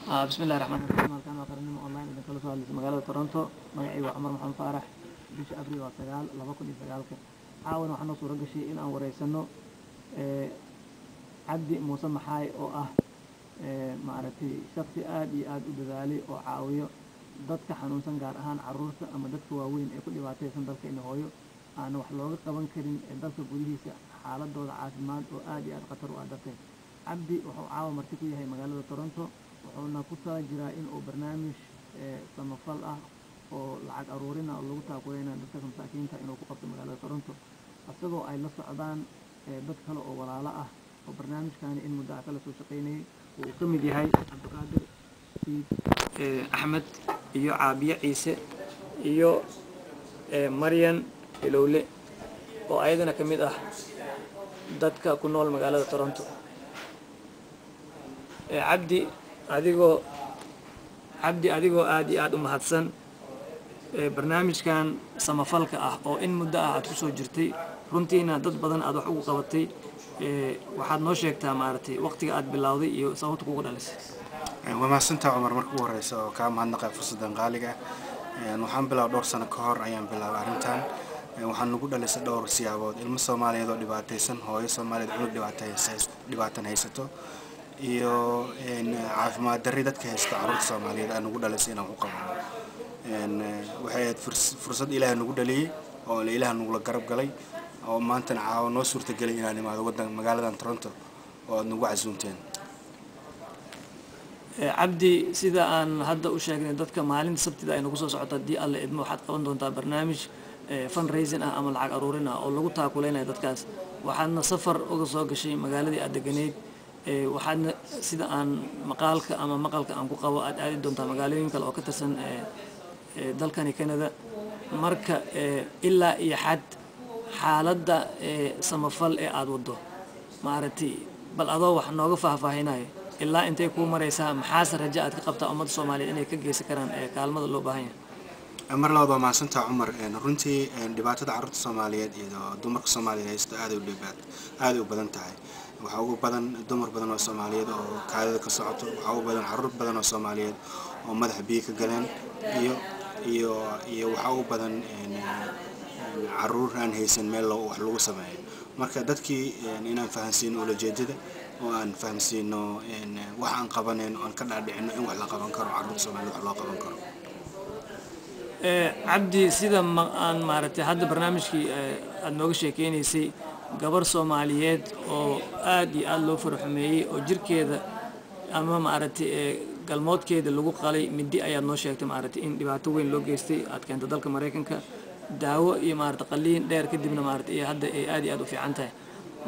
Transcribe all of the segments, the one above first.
بسم الله الرحمن الرحيم halkan waa qaranimo online idin kala soo hadlaysa magaalada Toronto magacaygu waa Cumar Maxamed Faarax bisha Abriil waa 2009 caawana waxaan noo suura gashay in aan wareysano Cabdi Muuse Maxaay oo ah maaragtay shakhsi aad iyo aad u dadaalay oo caawiyo dadka xanuunsan gaar ahaan carruurta ama dadka waaweyn ee ku dhibaataysan dalka in hooyo aan wax looga qaban karin dalka gudihiisa xaaladooda caafimaad oo aad iyo aad khatar u ah dadka Cabdi wuxuu caawa marti ku yahay magaalada Toronto wuxuuna ku tala jiraa in uu barnaamij samafal ah oo lacag aruurina oo lagu taakuleynaa dadka masaakiinta inuu ku qabto magaalada Toronto asagoo ay la socdaan dad kale oo walaalo ah oo barnaamijkaani in muddo kala soo shaqeynayay uu ka mid yahay Cabdiqaadir Siid Axmed iyo Caabiye Ciise iyo Maryan Ilowle oo ayadana ka mid ah dadka ku nool magaalada Toronto Cabdi adigoo aad iyo aad u mahadsan barnaamijkan samafalka ah oo in muddo ah aad ku soo jirtay runtiina dad badan aad wax ugu qabatay waxaad noo sheegtaa maaragtay waqtiga aad bilowday iyo sababta kugu dhalisay waa mahadsantahay Cumar marka ugu horeysa oo ka mahadnaqay fursadan qaaliga waxaan bilaabay dhowr sano ka hor ayaan bilaabay arrintan waxaan nagu dhalisay dhowr siyaabood ilmo Soomaaliyeed oo dhibaataysan hooyo Soomaaliyeed cunug dhibaatan haysato iyo caafimaad darri dadka haysta carruurta Soomaaliyeed aan nagu dhalisay inaan ku qabano waxay ahayd fursad Ilaahay nagu dhaliyay oo Ilaahay nagu la garab galay oo maantana caawa noo suurtagelay inaan imaado magaaladan Toronto oo aad nagu casuunteen Cabdi sida aan hadda u sheegnay dadka maalinta Sabtida ay nagu soo socoto hadii Alle idmo waxaad qaban doontaa barnaamij fundraising ah ama lacag aruurin ah oo lagu taakuleynaayo dadkaas waxaadna safar uga soo gashay magaaladii aad deganeyd waxaadna sida aan maqalka aan ku qabo aad aadi doontaa magaalooyin kale oo ka tirsan dalkani Canada marka ilaa iyo xad xaaladda samafal ee aad wado maaragtay bal adoo wax nooga faahfaahinayo ilaa intay ku maraysaa maxaa rajo aad ka qabtaa ummadda Soomaaliyeed inay ka geysan karaan kaalmada loo baahan yahay mar labaad waa mahadsantahay Cumar runtii dhibaatada carruurta Soomaaliyeed iyo dumarka Soomaaliyeed haysta aad u badan tahay waxa ugu badan dumar badan oo Soomaaliyeed oo kaadida ka socoto waxa ugu badan carruur badan oo Soomaaliyeed oo madax biyo ka galeen iyo waxa ugu badan carruur aan haysan meel wax lagu sameeyo marka dadkii inaan fahansiino ulajeedada oo aan fahamsiino wax aan qabanayno aan ka dhaadhicino in wax la qaban karo carruurta Soomaaliyeed wax loo qaban karo Cabdi sida aan maaragtay hadda barnaamijkii aad nooga sheekeynaysay gabar Soomaaliyeed oo aad iyo aad loo farxumeeyay oo jirkeeda ama maaragtay galmoodkeeda lagu qalay midi ayaad noo sheegtay maaragtay in dhibaato weyn loo geystay aad keentay dalka Mareykanka daawo iyo maaragtay qaliin dheer kadibna maaragtay hadda ay aad iyo aad u fiican tahay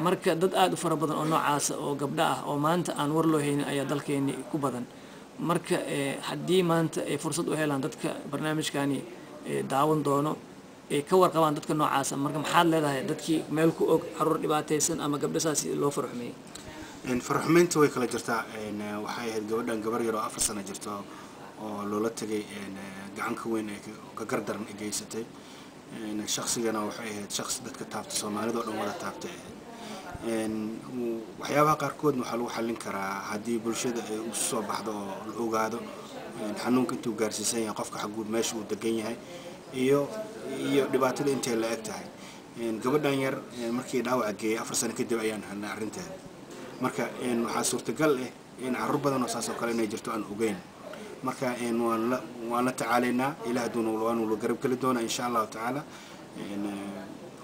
marka dad aad u fara badan oo noocaas oo gabdha ah oo maanta aan war loo haynin ayaa dalkeeni ku badan marka haddii maanta ay fursad u helaan dadka barnaamijkani daawan doono ay ka warqabaan dadka noocaas marka maxaad leedahay dadkii meel ku og carruur dhibaataysan ama gabdhasaas loo farxumeeyay farxumeynta way kala jirtaa waxay ahayd gabar yar oo 4 sano jirto oo loola tagay gacan ka weyn ee ka gardaran geysatay shakhsigana waxay ahayd shakhsi dadka taabta Soomaalida oo dhan wada taabtay waxyaabaha qaarkood waxa lagu xallin karaa haddii bulshada ay u soo baxdo oo la ogaado xanuunka intuu gaarsiisan yahay qofka xaguud meesha uu degan yahay iyo dhibaatada intee la eg tahay gabadhan yar markii dhaawac geeyay 4 sano kadib ayaan helnay arrinteeda marka waxaa suurtagal ah in carruur badan oo saas oo kale inay jirto aan ogeyn marka waan la tacaalaynaa Ilaahay waanu la garab geli doonaa insha Allah taala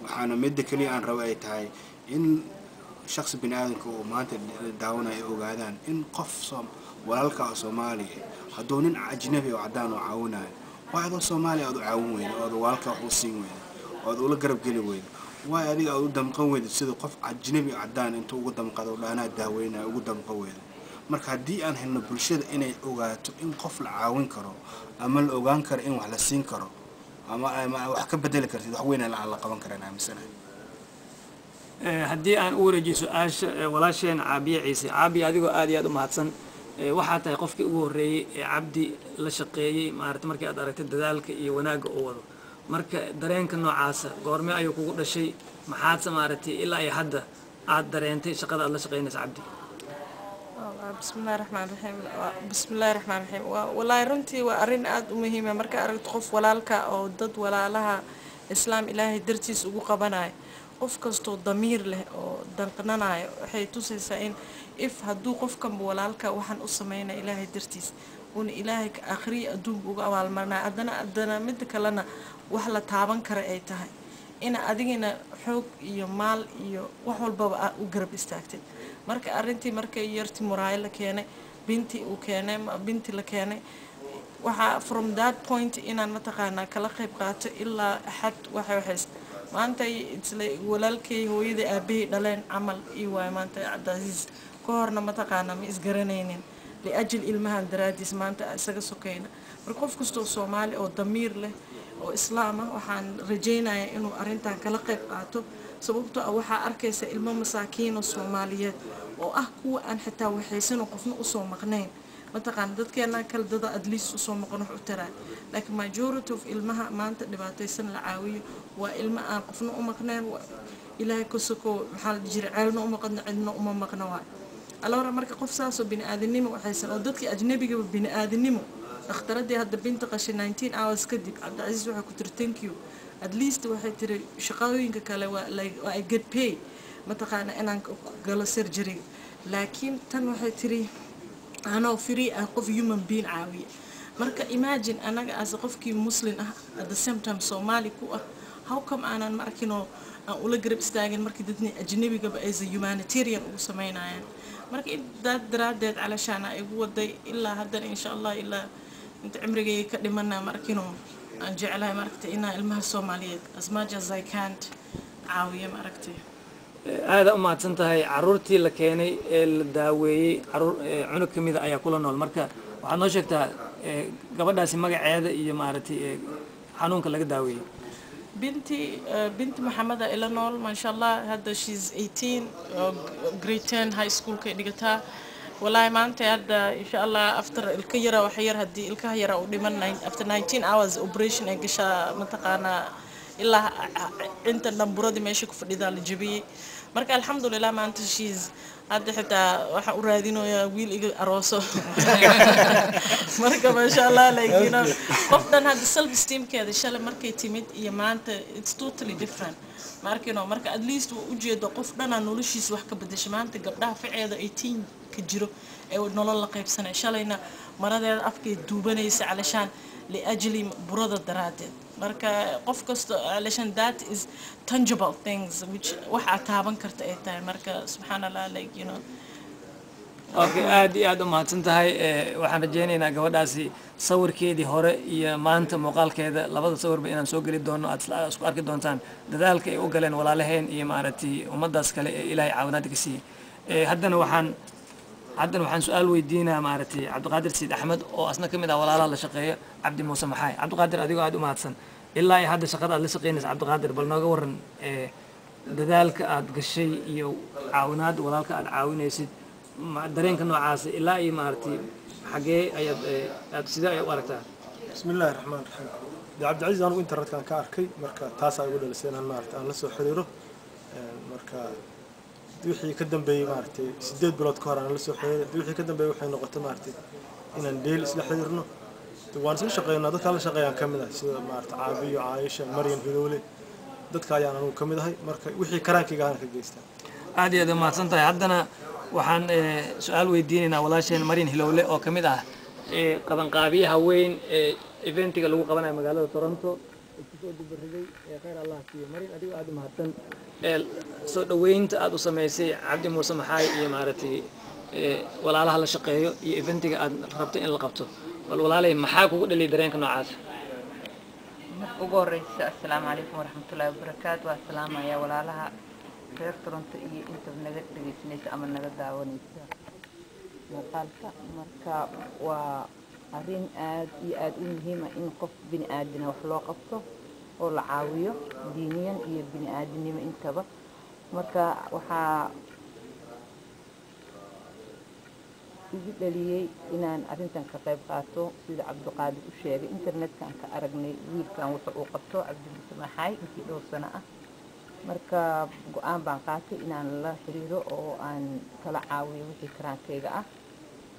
waxaana midda kaliya aan rabo ay tahay in shakhsi bini'aadamka oo maanta daawanaya ogaadaan in qof walaalka Soomaali hadduu nin ajnabi oo cadaan oo caawinayo waa adoo Soomaali aad u caawin weyn oo walaalka wax u siin weyn oo ula garab geli weyn waa adiga aad u damqan weyn sida qof ajnabi cadaan intuu ugu damqado dhaana daaweynaa ugu damqan weyn marka haddii aan helno bulshada inay ogaato in qof la caawin karo ama la ogaan karo in wax la siin karo ama wax ka bedeli kartid wax weyn la qaban karana amisana haddii aan u wareejiyo su'aasha walaasheen Caabiye Ciise Caabiye adigoo aad iyo aad u mahadsan waxaa tahay qofkii ugu horeeyay ee Cabdi la shaqeeyay maaragtay markii aad aragtay dadaalka iyo wanaagga uu wado marka dareenka noocaas goorma ayuu kugu dhashay maxaad maaragtay ilaa ay hadda aad dareentay shaqada aad la shaqeynayso Cabdi بسم الله الرحمن الرحيم. بسم الله الرحمن الرحيم. والله runtii waa arin aad u muhiim ah marka aragto qof walaalka oo dad walaalaha islaam ilaahay dartiis ugu qabanayo qof kasto damiir leh oo danqanaanayo waxay tusaysaa in if haduu qofkan walaalka waxan u sameeyna ilaahay dartiis un ilaahay akhri adduun uga abaalmarnaa adana mid kalena wax la taaban kara ay tahay in adigina xoog iyo maal iyo wax walba u garab istaagtid marka arintii markay yarti muraay la keenay binti la keenay waxa from that point inaan mataqaana kala qayb qaato ilaa xad waxay maanta isla walaalkay hooyada aabay dhaleen amal iyo way maanta Cabdiaziz ka horna mataqaana ma isgaranaynin liajil ilmahan daraadis maanta isaga sokayna marka qof kasto Soomaali oo damiir leh oo islaam ah waxaan rajaynayaa inuu arintan kala qayb qaato sababtoo ah waxa arkaysa ilmo masaakiin oo Soomaaliyeed oo ah kuwa aan xitaa waxaysan qofna u soo maqnayn mataqaan dadkeena kala dad at least u soo maqno wax u taraa laakiin majority of ilmaha maanta dhibaataysan la caawiyo waa ilmo aan qofna u maqnayn ilaahay ku soko maxaa jirceelna u maqna cidna uma maqna waa alora marka qof saaso bini aadanimo waxaysan oo dadkii ajnabiga bini aadanimo dhakhtaradii hadda binta qashay 19 hours kadib Cabdiaziz waxa ku tiri thank you at least waxay tiri shaqooyinka kale waa I get pay mataqaana inaan galo surgery laakiin tan waxay tiri ana free ah qof human being caawiya marka imagine anaga as qofkii muslim ah at the same time Somali ku ah how come aanan markino aan ula garab istaagin markii dadni ajnabiga ba ay humanitarian ugu sameynayaan marka dad daraadeed calashaan ay ugu waday ilaa haddan insha Allah ilaa inta cimrigay ka dhimanaa markino aan jecelahay markii inaa ilmaha Soomaaliyeed as much as I can't caawiya markii aad u mahadsan tahay caruurtii la keenay ee la daaweeyay caruur cunug kamid ah ayaa kula nool marka waxaad noo sheegtaa gabadhaasi magaceeda iyo maaragtay xanuunka laga daaweeyay binti maxamada ila nool ma sha Allah hadda she's 18 grade 10 high school ka dhigataa wallahi maanta hadda insha Allah after ilka yara wax yar hadii ilka yara u dhiman after 19 hours operation ay gasha mataqaana ilaa inta namburada meesha ku fadhida la jabiyay marka alxamdulillah maanta she's hadda xitaa waxa u raadinayaa wiil iga arooso marka ma sha Allah laakiin qoftan hadda self esteem keeda shalay markay timid iyo maanta it's totally different marka at least u jeedo qof dhana noloshiisa wax ka bedeshay maanta gabdhaha ficeeda 18 ka jiro ee nolol la qaybsanay shalayna maradeeda afkay duubanaysa calashaan liajli burada daraadeed marka qof kasto calashaan that is tangible things which waxa taaban karta ay tahay marka subhanallah like you know okay aad u mahadsan tahay waxaan rajaynaynaa gabadhaasi sawirkeedii hore iyo maanta muuqaalkeeda labada sawirba inaan soo gali doono aad isku arki doontaan dadaalka ay u galeen walaalaheen iyo maaragtay ummadaas kale ee Ilaahay caawinaad ka siiyay haddana waxaan su'aal weydiinaa maaragtay Cabdiqaadir Siid Axmed oo asna kamid ah walaalaha la shaqeeya Cabdi Muuse Maxay Cabdiqaadir adigoo aad u mahadsan ilaa ay hadda shaqada aad la shaqeynaysa Cabdiqaadir bal nooga waran dadaalka aad gashay iyo caawinaad walaalka aad caawinaysid dareenka noocaas ilaa ay maartay xagee ayaad sida ay u aragtaa bismillaahir rahmaanir rahiim Cabdiaziz anigu internet-kan ka arkay marka taas ay ugu dhalisay inaan maartay aan la soo xiriiro marka wixii ka dambeeyay maartay 8 bilood ka hor aan la soo xiriiray wixii ka dambeeyay waxay noqotay maartay inaan deel isla xiriirno waan isla shaqeynaa dadka la shaqeeyaan kamid ah sida maartay Caabiyo Aisha Maryam Hilowle dadka ayaan anigu kamid ahay marka wixii karaankayga aan ka geystaa aad iyo aad mahadsan tahay haddana waxaan su'aal weydiinaynaa walaasheen Maryam Hilowle oo kamid ah qabanqaabiyaha weyn ee eventiga lagu qabanayo magaalada Toronto isku dibariday khayr Allah siiyo Maryam adiga aad mahadsan soo dhaweynta aad u sameysay Cabdi Muuse Maxay iyo maaragtay walaalaha la shaqeeyo iyo eventiga aad rabto in la qabto wal walaalay maxaa kugu dhalay dareenka noocaas ugu horeysa assalaamu calaykum waraxmatullaahi wabarakaatu waa salaamaya walaalaha reer Toronto iyo inta naga dhageysanaysa ama naga daawanaysa muuqaalka marka waa arrin aad iyo aad u muhiim ah in qof bini aadana wax loo qabto oo la caawiyo diiniyan iyo bini aadanimo intaba marka waxaa igu dhaliyay inaan arrintan ka qayb qaato sida Cabdiqaadir u sheegay internet-kan ka aragnay wiilkan wuxuu u qabto Cabdi Muuse Maxay intii dhowr sano ah marka go-aan baan qaatay inaan la xiriiro oo aan kala caawiyo wixii karaankayga ah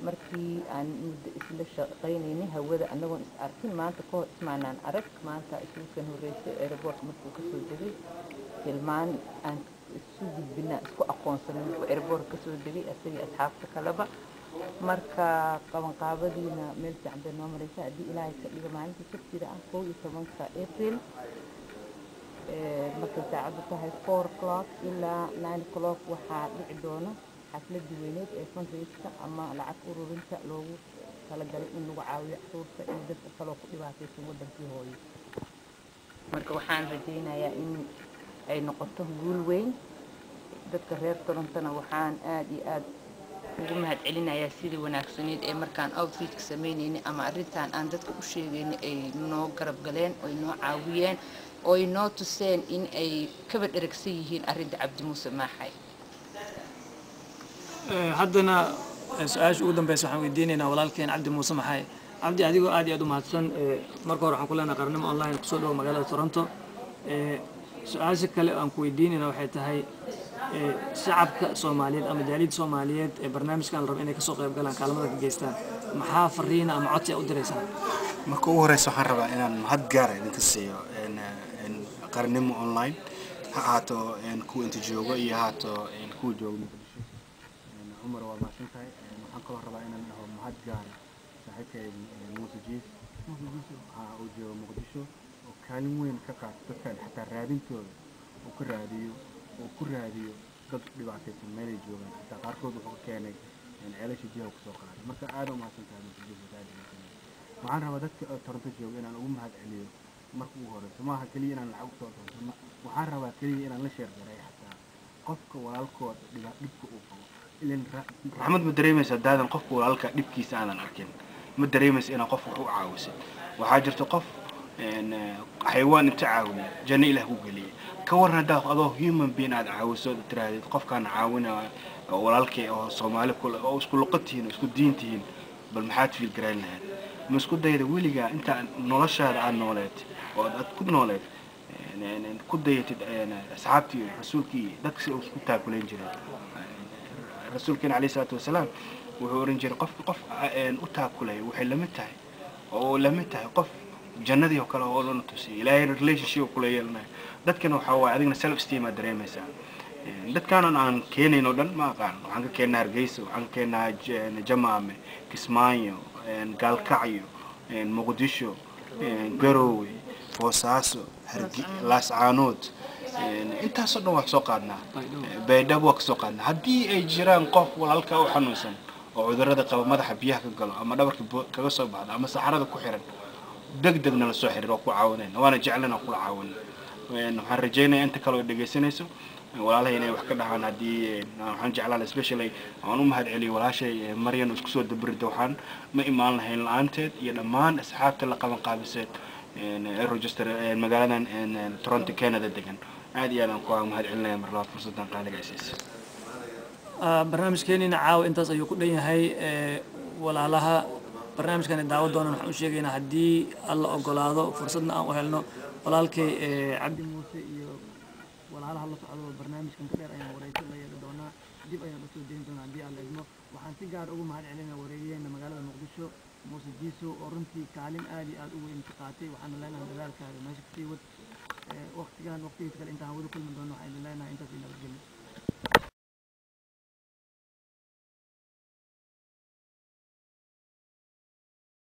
markii aan muddo isla shaqaynaynay hawada anagoon is arkin maanta ka hor ismaanaan arag maanta isuukan horreysay airport markuu kasoo degay hilmaan aan isu gudbinaa isku aqoonsanay markuu airport kasoo degay asagii asxaabta kaleba marka qabanqaabadiina meel fiican bay noo maraysaa haddii ilaahay ka dhigo maalinta sabtida ah 11 April marka saacadu tahay 4 o'clock ilaa 9 o'clock waxaa dhici doona xafladii weyneed ee fundraiska ama lacag ururinta loogu talagalay in lagu caawiyo caruurta iyo dadka kaloo ku dhibaataysan wadankii hooyo marka waxaan rajaynayaa in ay noqoto guul weyn dadka reer Torontona waxaan aad iyo aad ugu mahadcelinayaa sidii wanaagsaneed ee markaan outreach sameeynay ama arrintan aan dadka u sheegaynay ay noo garab galeen oo noo caawiyeen oo noo tuseen in ay kaba dheragsan yihiin arrinta Cabdi Muuse Maaxay haddana su-aasha ugu dambeysa waxaan weydiinaynaa walaalkeen Cabdi Muuse Maaxay cabdi adigoo aad iyo aad u mahadsan marka hore waxaan ku leenahay qarnimo online kusoo dhawo magaalada Toronto su-aasha kale aan ku weydiinayna waxay tahay shacabka Soomaaliyeed ama jaaliyadda Soomaaliyeed ee barnaamijkan la rabo inay kasoo qayb galaan kaalmada ka geystaan maxaa fariina ama codsi u diraysaa marka ugu horeysa waxaan rabaa inaan mahad gaar ah idinka siiyo qarnimo online ha ahaato kuwa inta joogo iyo ha ahaato kuwa jooga Muqdisho Umar waa mahadsantahay waxaan kaloo rabaa inaan dhaho mahad gaar ah saaxiibkay Muuse Jiis uu joogo Muqdisho oo kaalin weyn ka qaato dadkan xataa raadintooda oo ka raadiyo dad dhibaataysan meelay joogaan xataa qaarkood wuxuu keenay ceelasha biyaha kusoo qaaday marka aad u mahadsantahay Muuse Jiis waxaan rabaa dadka Toronto jooga inaan ugu mahad celiyo marka ugu horeyso maaha kaliya inaan lacag usoo doonto waxaan rabaa kaliya inaan la sheer garay xataa qofka walaalkooda dhibka uu qabo ileen raxmad ma dareemaysa daadan qofka walaalka dhibkiisa aanan arkin ma dareemaysa inaan qof wax u caawisid waxaa jirta qof xayawaan inta caawiya janno ilaah ku geliya ka waran haddaa adoo human being aad caawiso tiraahdeed qofkaan caawinaya walaalkay oo Soomaali kule oo isku luqadtihiin isku diintihiin bal maxaad fiil garayn lahayd ma isku dayda weligaa inta noloshaada aad nooleed oo aad ku nooleed ku dayatid asxaabtii rasuulkii dadka si isku taakuleen jireen rasuulkeena calayhi salaatu wasalaam wuxuu oran jiray qof u taakulay waxay la mid tahay qof jannadii oo kale oo la tusay ilaahay relationship kula yeelnay dadkana waxa waa adigna self esteem aad dareemaysaa dadkan aan keenayno dhan ma aqaan waxaan ka keenaa Hargeysa waxaan ka keenaa Jamaame Kismaayo Gaalkacyo Muqdisho Garowe Boosaaso Laascaanood intaas oo dhan wax soo qaadnaa Baydhabo wax soo qaadnaa haddii ay jiraan qof walaalka u xanuunsan oo cudurrada qaba madaxa biyaha ka galo ama dhabarka kaga soo baxdo ama saxarada ku xiran degdegna la soo xiriiro ku caawinayna waana jecelna kula caawinayna waxaan rajaynayaa inta kale oo dhageysanayso walaalahay inay wax ka dhahaan haddii waxaan jeclaan especially aan u mahad celiyo walaashay Maryan oo isku soo dabirida waxaan ma imaan lahayn la'aanteed iyo dhammaan asxaabta la qaban qaabiseed register magaaladan Toronto Canada degan aad iyo aad aan ku mahad celinayaa mar labaad fursadan qaaliga isiisay barnaamijkeenina caawa intaas ayuu ku dhan yahay walaalaha barnaamijkan daawo doonaan waxaan u sheegaynaa haddii alla ogolaado fursadna aan u helno walaalkay Cabdi Muuse iyo walaalaha la socdo barnaamijkan ka dheer ayaan wareysan la yeeli doonaa dib ayaan usoo deyn doonaa haddii alla idmo waxaan si gaar ugu mahad celinaa wareegayeena magaalada Muqdisho Muuse Jiiso oo runtii kaalin aad iyo aad u weyn ka qaatay waxaan leenahay dadaalkaaga meesha kasii wad waqtigiisa kale intaan wada kulmi doono waxaan leenahay intaas nabadgelyo